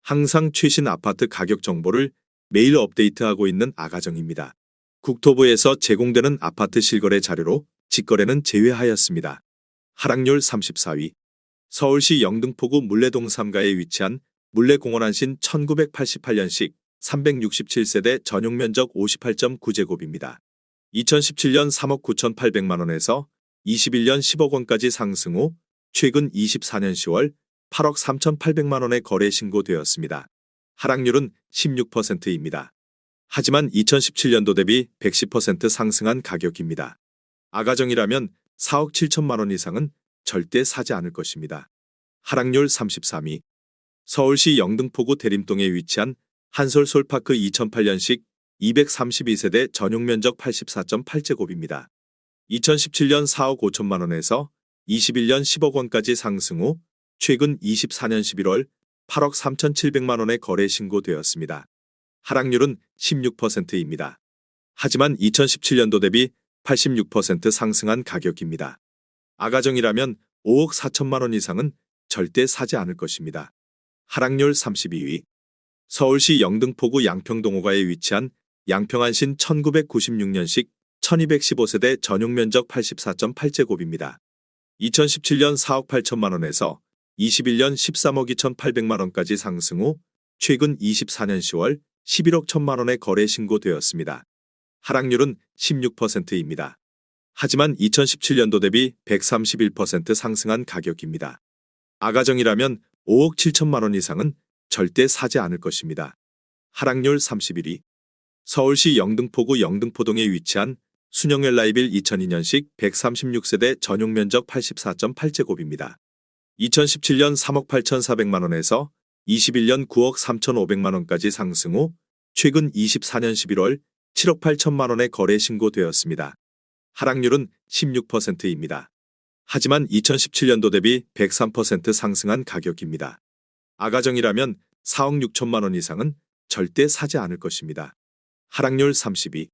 항상 최신 아파트 가격 정보를 매일 업데이트하고 있는 아가정입니다. 국토부에서 제공되는 아파트 실거래 자료로 직거래는 제외하였습니다. 하락률 34위. 서울시 영등포구 물레동 3가에 위치한 물레공원안신 1988년식 367세대 전용 면적 58.9제곱입니다. 2017년 3억 9,800만 원에서 21년 10억 원까지 상승 후 최근 24년 10월 8억 3,800만 원에 거래 신고되었습니다. 하락률은 16%입니다. 하지만 2017년도 대비 110% 상승한 가격입니다. 아가정이라면 4억 7천만 원 이상은 절대 사지 않을 것입니다. 하락률 33위. 서울시 영등포구 대림동에 위치한 한솔솔파크 2008년식 232세대 전용 면적 84.8제곱입니다. 2017년 4억 5천만 원에서 21년 10억 원까지 상승 후 최근 24년 11월 8억 3,700만 원에 거래 신고되었습니다. 하락률은 16%입니다. 하지만 2017년도 대비 86% 상승한 가격입니다. 아가정이라면 5억 4천만 원 이상은 절대 사지 않을 것입니다. 하락률 32위. 서울시 영등포구 양평동 5가에 위치한 양평안신 1996년식 1215세대 전용 면적 84.8제곱입니다. 2017년 4억 8천만 원에서 21년 13억 2,800만 원까지 상승 후 최근 24년 10월 11억 1천만 원에 거래 신고되었습니다. 하락률은 16%입니다. 하지만 2017년도 대비 131% 상승한 가격입니다. 아가정이라면 5억 7천만 원 이상은 절대 사지 않을 것입니다. 하락률 31위. 서울시 영등포구 영등포동에 위치한 순영엘 라이빌 2002년식 136세대 전용 면적 84.8제곱입니다. 2017년 3억 8,400만 원에서 21년 9억 3,500만 원까지 상승 후 최근 24년 11월 7억 8천만 원에 거래 신고되었습니다. 하락률은 16%입니다. 하지만 2017년도 대비 103% 상승한 가격입니다. 아가정이라면 4억 6천만 원 이상은 절대 사지 않을 것입니다. 하락률 32.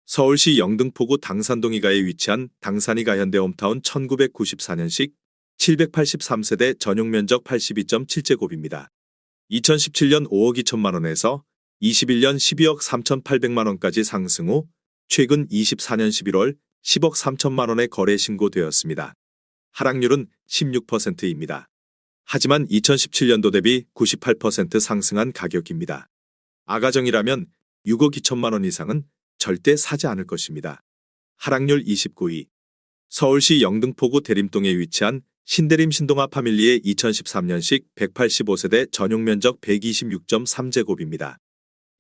서울시 영등포구 당산동 2가에 위치한 당산이가 현대홈타운 1994년식 783세대 전용 면적 82.7제곱입니다. 2017년 5억 2천만 원에서 21년 12억 3,800만 원까지 상승 후 최근 24년 11월 10억 3천만 원에 거래 신고되었습니다. 하락률은 16%입니다. 하지만 2017년도 대비 98% 상승한 가격입니다. 아가정이라면 6억 2천만 원 이상은 절대 사지 않을 것입니다. 하락률 29위. 서울시 영등포구 대림동에 위치한 신대림 신동아 파밀리의 2013년식 185세대 전용 면적 126.3제곱입니다.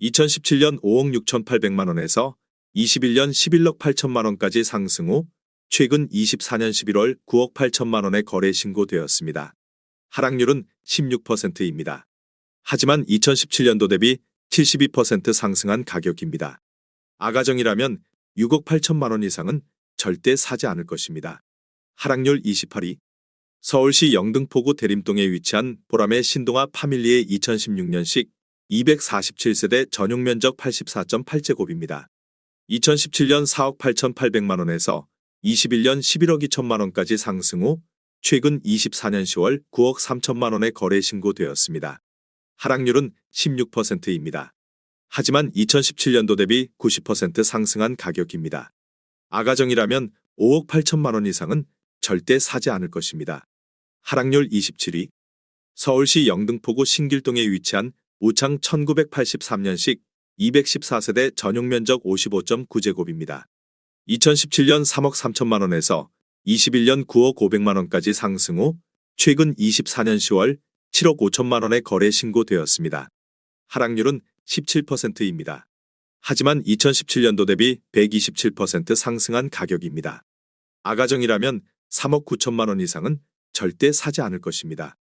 2017년 5억 6,800만 원에서 21년 11억 8천만 원까지 상승 후 최근 24년 11월 9억 8천만 원에 거래 신고되었습니다. 하락률은 16%입니다. 하지만 2017년도 대비 72% 상승한 가격입니다. 아가정이라면 6억 8천만 원 이상은 절대 사지 않을 것입니다. 하락률 28위. 서울시 영등포구 대림동에 위치한 보람의 신동아 파밀리의 2016년식 247세대 전용 면적 84.8제곱입니다. 2017년 4억 8,800만 원에서 21년 11억 2천만 원까지 상승 후 최근 24년 10월 9억 3천만 원에 거래 신고되었습니다. 하락률은 16%입니다. 하지만 2017년도 대비 90% 상승한 가격입니다. 아가정이라면 5억 8천만 원 이상은 절대 사지 않을 것입니다. 하락률 27위. 서울시 영등포구 신길동에 위치한 우창 1983년식 214세대 전용 면적 55.9제곱입니다. 2017년 3억 3천만 원에서 21년 9억 500만 원까지 상승 후 최근 24년 10월 7억 5천만 원에 거래 신고되었습니다. 하락률은 17%입니다. 하지만 2017년도 대비 127% 상승한 가격입니다. 아가정이라면 3억 9천만 원 이상은 절대 사지 않을 것입니다.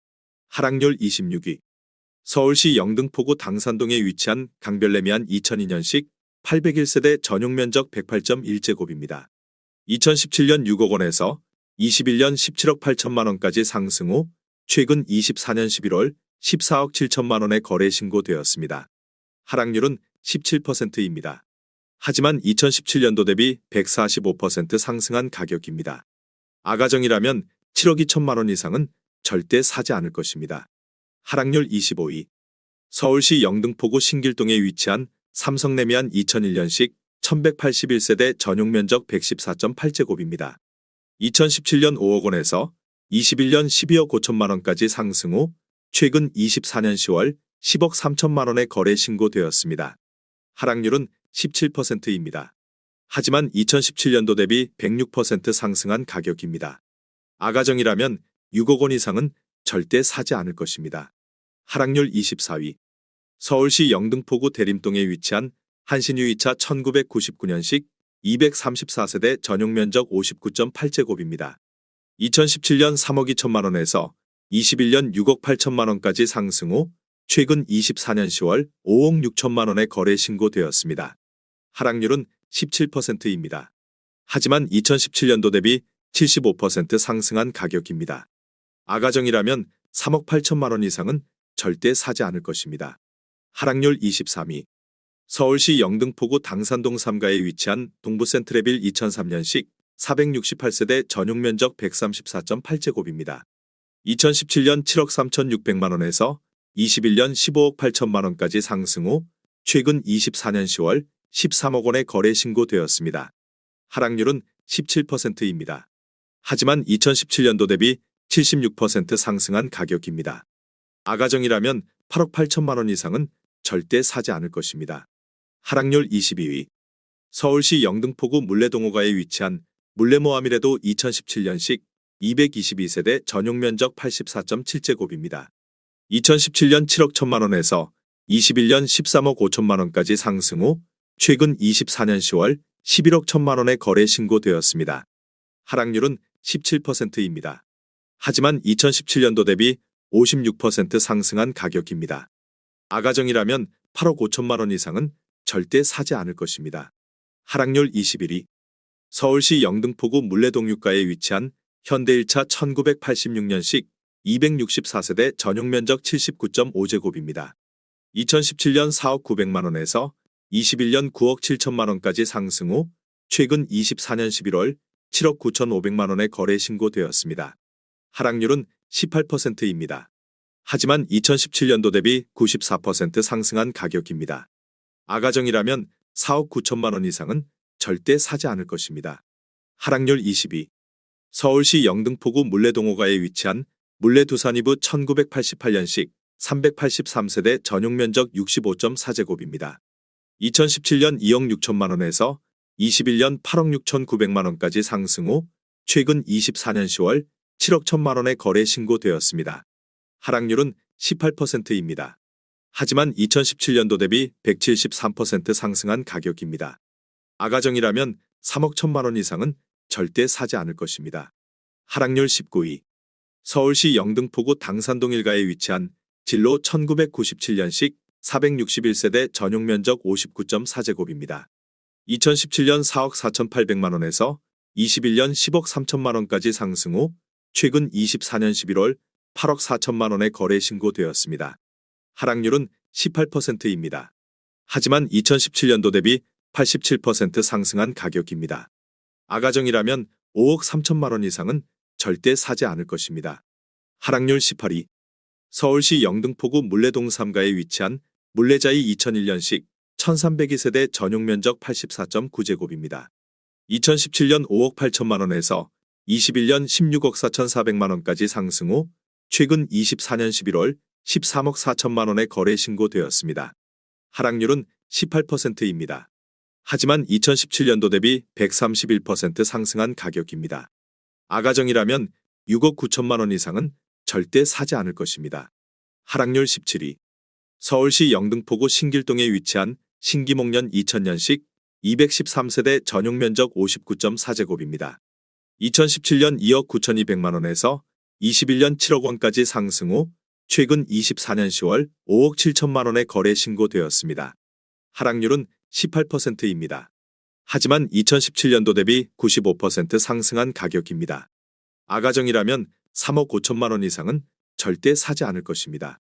하락률 26위. 서울시 영등포구 당산동에 위치한 강별레미안 2002년식 801세대 전용 면적 108.1제곱입니다. 2017년 6억 원에서 21년 17억 8천만 원까지 상승 후 최근 24년 11월 14억 7천만 원에 거래 신고되었습니다. 하락률은 17%입니다. 하지만 2017년도 대비 145% 상승한 가격입니다. 아가정이라면 7억 2천만 원 이상은 절대 사지 않을 것입니다. 하락률 25위. 서울시 영등포구 신길동에 위치한 삼성레미안 2001년식 1181세대 전용 면적 114.8제곱입니다. 2017년 5억 원에서 21년 12억 5천만 원까지 상승 후 최근 24년 10월 10억 3천만 원에 거래 신고되었습니다. 하락률은 17%입니다. 하지만 2017년도 대비 106% 상승한 가격입니다. 아가정이라면 6억 원 이상은 절대 사지 않을 것입니다. 하락률 24위. 서울시 영등포구 대림동에 위치한 한신유이차 1999년식 234세대 전용 면적 59.8제곱입니다. 2017년 3억 2천만 원에서 21년 6억 8천만 원까지 상승 후 최근 24년 10월 5억 6천만 원에 거래 신고되었습니다. 하락률은 17%입니다. 하지만 2017년도 대비 75% 상승한 가격입니다. 아가정이라면 3억 8천만 원 이상은 절대 사지 않을 것입니다. 하락률 23위. 서울시 영등포구 당산동 3가에 위치한 동부센트레빌 2003년식 468세대 전용 면적 134.8제곱입니다. 2017년 7억 3,600만 원에서 21년 15억 8천만 원까지 상승 후 최근 24년 10월 13억 원에 거래 신고되었습니다. 하락률은 17%입니다. 하지만 2017년도 대비 76% 상승한 가격입니다. 아가정이라면 8억 8천만 원 이상은 절대 사지 않을 것입니다. 하락률 22위. 서울시 영등포구 물레동호가에 위치한 물레모아미레도 2017년식 222세대 전용 면적 84.7제곱입니다. 2017년 7억 1천만 원에서 21년 13억 5천만 원까지 상승 후 최근 24년 10월 11억 1천만 원에 거래 신고되었습니다. 하락률은 17%입니다. 하지만 2017년도 대비 56% 상승한 가격입니다. 아가정이라면 8억 5천만 원 이상은 절대 사지 않을 것입니다. 하락률 21위. 서울시 영등포구 물레동유가에 위치한 현대일차 1986년식 264세대 전용 면적 79.5제곱입니다. 2017년 4억 900만 원에서 21년 9억 7천만 원까지 상승 후 최근 24년 11월 7억 9,500만 원에 거래 신고되었습니다. 하락률은 18%입니다. 하지만 2017년도 대비 94% 상승한 가격입니다. 아가정이라면 4억 9천만 원 이상은 절대 사지 않을 것입니다. 하락률 22. 서울시 영등포구 물레동호가에 위치한 물레두산이브 1988년식 383세대 전용 면적 65.4제곱입니다. 2017년 2억 6천만 원에서 21년 8억 6천9백만 원까지 상승 후 최근 24년 10월 7억 1천만 원에 거래 신고되었습니다. 하락률은 18%입니다. 하지만 2017년도 대비 173% 상승한 가격입니다. 아가정이라면 3억 1천만 원 이상은 절대 사지 않을 것입니다. 하락률 19위. 서울시 영등포구 당산동 1가에 위치한 진로 1997년식 461세대 전용 면적 59.4제곱입니다. 2017년 4억 4,800만 원에서 21년 10억 3천만 원까지 상승 후 최근 24년 11월 8억 4천만 원에 거래 신고되었습니다. 하락률은 18%입니다. 하지만 2017년도 대비 87% 상승한 가격입니다. 아가정이라면 5억 3천만 원 이상은 절대 사지 않을 것입니다. 하락률 18위. 서울시 영등포구 물레동 3가에 위치한 물레자이 2001년식 1302세대 전용 면적 84.9제곱입니다. 2017년 5억 8천만 원에서 21년 16억 4,400만 원까지 상승 후 최근 24년 11월 13억 4천만 원에 거래 신고되었습니다. 하락률은 18%입니다. 하지만 2017년도 대비 131% 상승한 가격입니다. 아가정이라면 6억 9천만 원 이상은 절대 사지 않을 것입니다. 하락률 17위. 서울시 영등포구 신길동에 위치한 신기목련 2000년식 213세대 전용 면적 59.4제곱입니다. 2017년 2억 9,200만 원에서 21년 7억 원까지 상승 후 최근 24년 10월 5억 7천만 원에 거래 신고되었습니다. 하락률은 18%입니다. 하지만 2017년도 대비 95% 상승한 가격입니다. 아가정이라면 3억 5천만 원 이상은 절대 사지 않을 것입니다.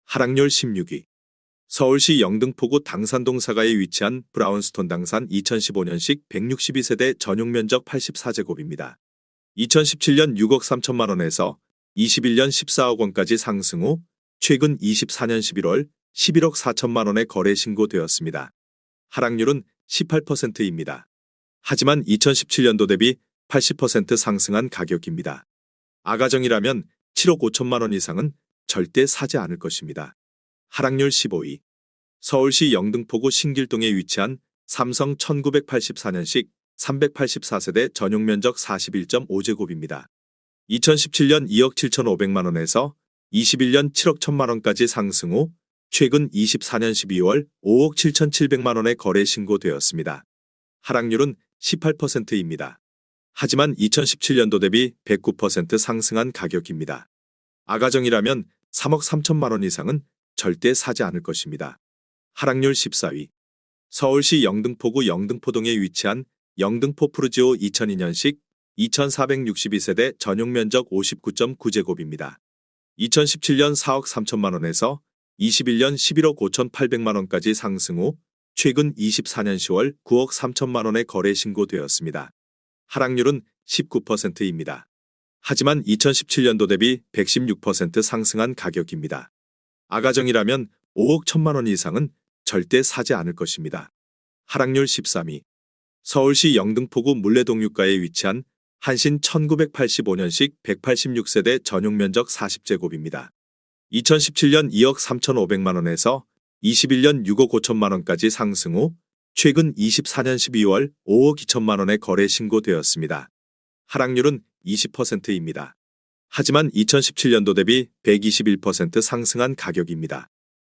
하락률 16위. 서울시 영등포구 당산동 4가에 위치한 브라운스톤 당산 2015년식 162세대 전용 면적 84제곱입니다. 2017년 6억 3천만 원에서 21년 14억 원까지 상승 후 최근 24년 11월 11억 4천만 원에 거래 신고되었습니다. 하락률은 18%입니다. 하지만 2017년도 대비 80% 상승한 가격입니다. 아가정이라면 7억 5천만 원 이상은 절대 사지 않을 것입니다. 하락률 15위. 서울시 영등포구 신길동에 위치한 삼성 1984년식 384세대 전용 면적 41.5제곱입니다. 2017년 2억 7,500만 원에서 21년 7억 1천만 원까지 상승 후 최근 24년 12월 5억 7,700만 원에 거래 신고되었습니다. 하락률은 18%입니다. 하지만 2017년도 대비 109% 상승한 가격입니다. 아가정이라면 3억 3천만 원 이상은 절대 사지 않을 것입니다. 하락률 14위. 서울시 영등포구 영등포동에 위치한 영등포 푸르지오 2002년식 2462세대 전용 면적 59.9제곱입니다. 2017년 4억 3천만 원에서 21년 11억 5,800만 원까지 상승 후 최근 24년 10월 9억 3천만 원에 거래 신고되었습니다. 하락률은 19%입니다. 하지만 2017년도 대비 116% 상승한 가격입니다. 아가정이라면 5억 1천만 원 이상은 절대 사지 않을 것입니다. 하락률 13위. 서울시 영등포구 물레동유가에 위치한 한신 1985년식 186세대 전용 면적 40제곱입니다. 2017년 2억 3,500만 원에서 21년 6억 5천만 원까지 상승 후 최근 24년 12월 5억 2천만 원에 거래 신고되었습니다. 하락률은 20%입니다. 하지만 2017년도 대비 121% 상승한 가격입니다.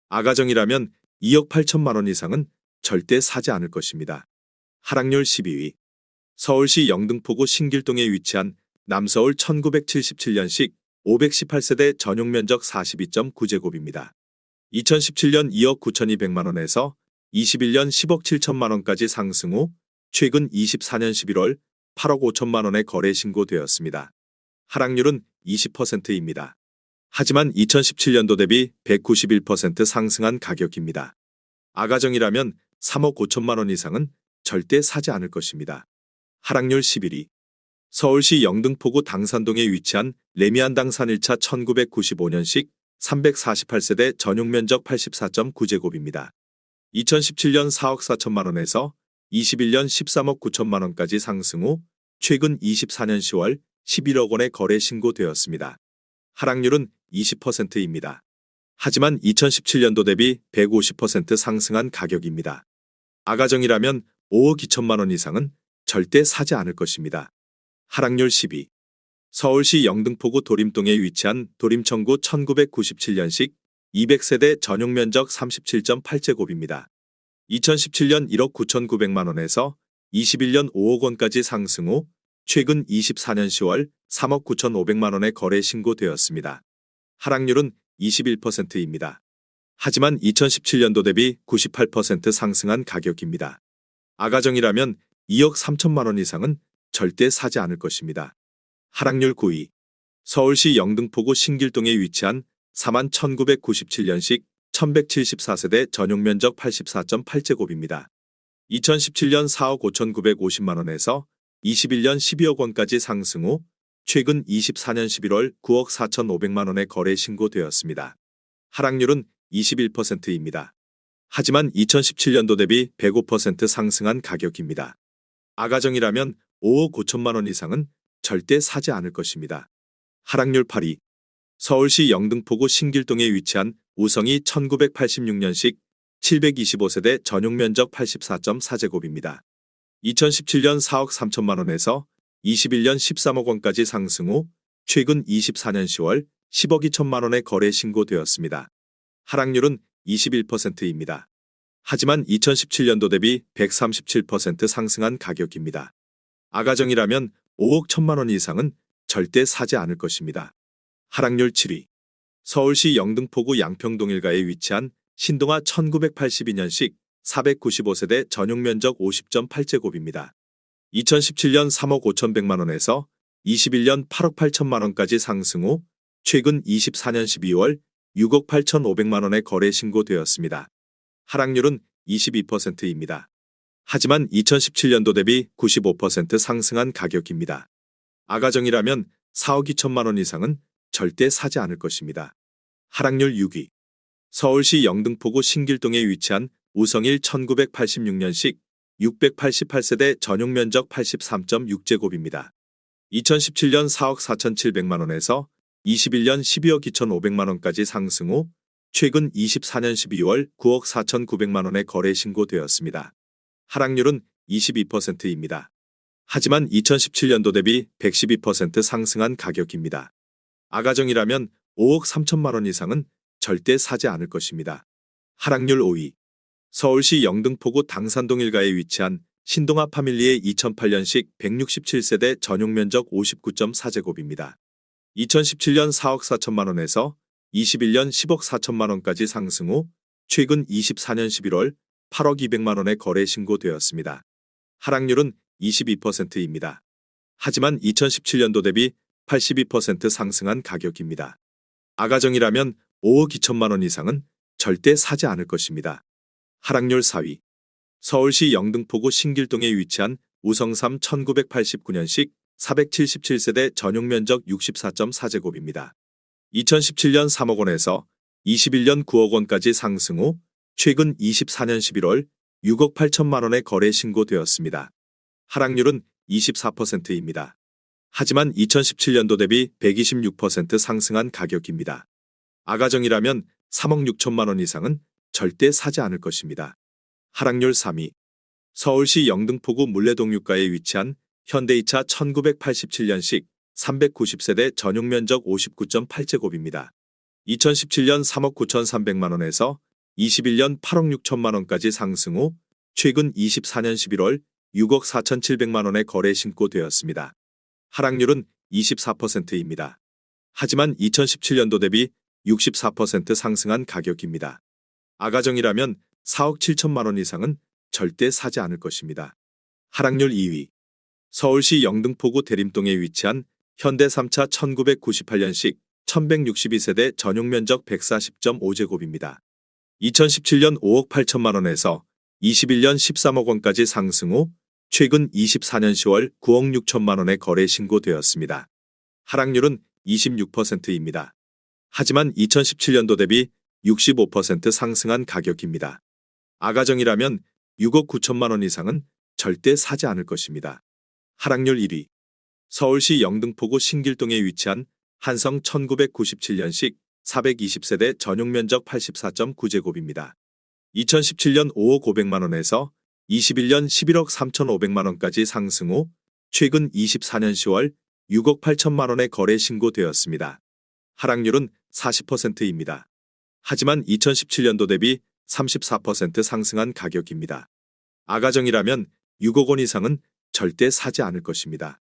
아가정이라면 2억 8천만 원 이상은 절대 사지 않을 것입니다. 하락률 12위. 서울시 영등포구 신길동에 위치한 남서울 1977년식 518세대 전용 면적 42.9제곱입니다. 2017년 2억 9,200만 원에서 21년 10억 7천만 원까지 상승 후 최근 24년 11월 8억 5천만 원에 거래 신고되었습니다. 하락률은 20%입니다. 하지만 2017년도 대비 191% 상승한 가격입니다. 아가정이라면 3억 5천만 원 이상은 절대 사지 않을 것입니다. 하락률 11위. 서울시 영등포구 당산동에 위치한 레미안 당산 1차 1995년식 348세대 전용 면적 84.9제곱입니다. 2017년 4억 4천만 원에서 21년 13억 9천만 원까지 상승 후 최근 24년 10월 11억 원에 거래 신고되었습니다. 하락률은 20%입니다. 하지만 2017년도 대비 150% 상승한 가격입니다. 아가정이라면 5억 2천만 원 이상은 절대 사지 않을 것입니다. 하락률 10위. 서울시 영등포구 도림동에 위치한 도림청구 1997년식 200세대 전용 면적 37.8제곱입니다. 2017년 1억 9,900만 원에서 21년 5억 원까지 상승 후 최근 24년 10월 3억 9,500만 원에 거래 신고되었습니다. 하락률은 21%입니다. 하지만 2017년도 대비 98% 상승한 가격입니다. 아가정이라면 2억 3천만 원 이상은 절대 사지 않을 것입니다. 하락률 9위. 서울시 영등포구 신길동에 위치한 41,997년식 1174세대 전용 면적 84.8제곱입니다. 2017년 4억 5,950만 원에서 21년 12억 원까지 상승 후 최근 24년 11월 9억 4,500만 원에 거래 신고되었습니다. 하락률은 21%입니다. 하지만 2017년도 대비 105% 상승한 가격입니다. 아가정이라면 5억 5천만 원 이상은 절대 사지 않을 것입니다. 하락률 8위. 서울시 영등포구 신길동에 위치한 우성이 1986년식 725세대 전용 면적 84.4제곱입니다. 2017년 4억 3천만 원에서 21년 13억 원까지 상승 후 최근 24년 10월 10억 2천만 원에 거래 신고되었습니다. 하락률은 21%입니다. 하지만 2017년도 대비 137% 상승한 가격입니다. 아가정이라면 5억 1천만 원 이상은 절대 사지 않을 것입니다. 하락률 7위. 서울시 영등포구 양평동 일가에 위치한 신동아 1982년식 495세대 전용 면적 50.8제곱입니다. 2017년 3억 5,100만 원에서 21년 8억 8천만 원까지 상승 후 최근 24년 12월 6억 8,500만 원에 거래 신고되었습니다. 하락률은 22%입니다. 하지만 2017년도 대비 95% 상승한 가격입니다. 아가정이라면 4억 2천만 원 이상은 절대 사지 않을 것입니다. 하락률 6위. 서울시 영등포구 신길동에 위치한 우성일 1986년식 688세대 전용 면적 83.6제곱입니다. 2017년 4억 4,700만 원에서 21년 12억 2,500만 원까지 상승 후 최근 24년 12월 9억 4,900만 원에 거래 신고되었습니다. 하락률은 22%입니다. 하지만 2017년도 대비 112% 상승한 가격입니다. 아가정이라면 5억 3천만 원 이상은 절대 사지 않을 것입니다. 하락률 5위. 서울시 영등포구 당산동 일가에 위치한 신동아 파밀리의 2008년식 167세대 전용 면적 59.4제곱입니다. 2017년 4억 4천만 원에서 21년 10억 4천만 원까지 상승 후 최근 24년 11월 8억 200만 원에 거래 신고되었습니다. 하락률은 22%입니다. 하지만 2017년도 대비 82% 상승한 가격입니다. 아가정이라면 5억 2천만 원 이상은 절대 사지 않을 것입니다. 하락률 4위. 서울시 영등포구 신길동에 위치한 우성삼 1989년식 477세대 전용 면적 64.4제곱입니다. 2017년 3억 원에서 21년 9억 원까지 상승 후 최근 24년 11월 6억 8천만 원에 거래 신고되었습니다. 하락률은 24%입니다. 하지만 2017년도 대비 126% 상승한 가격입니다. 아가정이라면 3억 6천만 원 이상은 절대 사지 않을 것입니다. 하락률 3위. 서울시 영등포구 물레동유가에 위치한 현대이차 1987년식 390세대 전용 면적 59.8제곱입니다. 2017년 3억 9,300만 원에서 21년 8억 6천만 원까지 상승 후 최근 24년 11월 6억 4,700만 원에 거래 신고되었습니다. 하락률은 24%입니다. 하지만 2017년도 대비 64% 상승한 가격입니다. 아가정이라면 4억 7천만 원 이상은 절대 사지 않을 것입니다. 하락률 2위. 서울시 영등포구 대림동에 위치한 현대 3차 1998년식 1162세대 전용 면적 140.5제곱입니다. 2017년 5억 8천만 원에서 21년 13억 원까지 상승 후 최근 24년 10월 9억 6천만 원에 거래 신고되었습니다. 하락률은 26%입니다. 하지만 2017년도 대비 65% 상승한 가격입니다. 아가정이라면 6억 9천만 원 이상은 절대 사지 않을 것입니다. 하락률 1위. 서울시 영등포구 신길동에 위치한 한성 1997년식 420세대 전용 면적 84.9제곱입니다. 2017년 5억 500만 원에서 21년 11억 3,500만 원까지 상승 후 최근 24년 10월 6억 8천만 원에 거래 신고되었습니다. 하락률은 40%입니다. 하지만 2017년도 대비 34% 상승한 가격입니다. 아가정이라면 6억 원 이상은 절대 사지 않을 것입니다.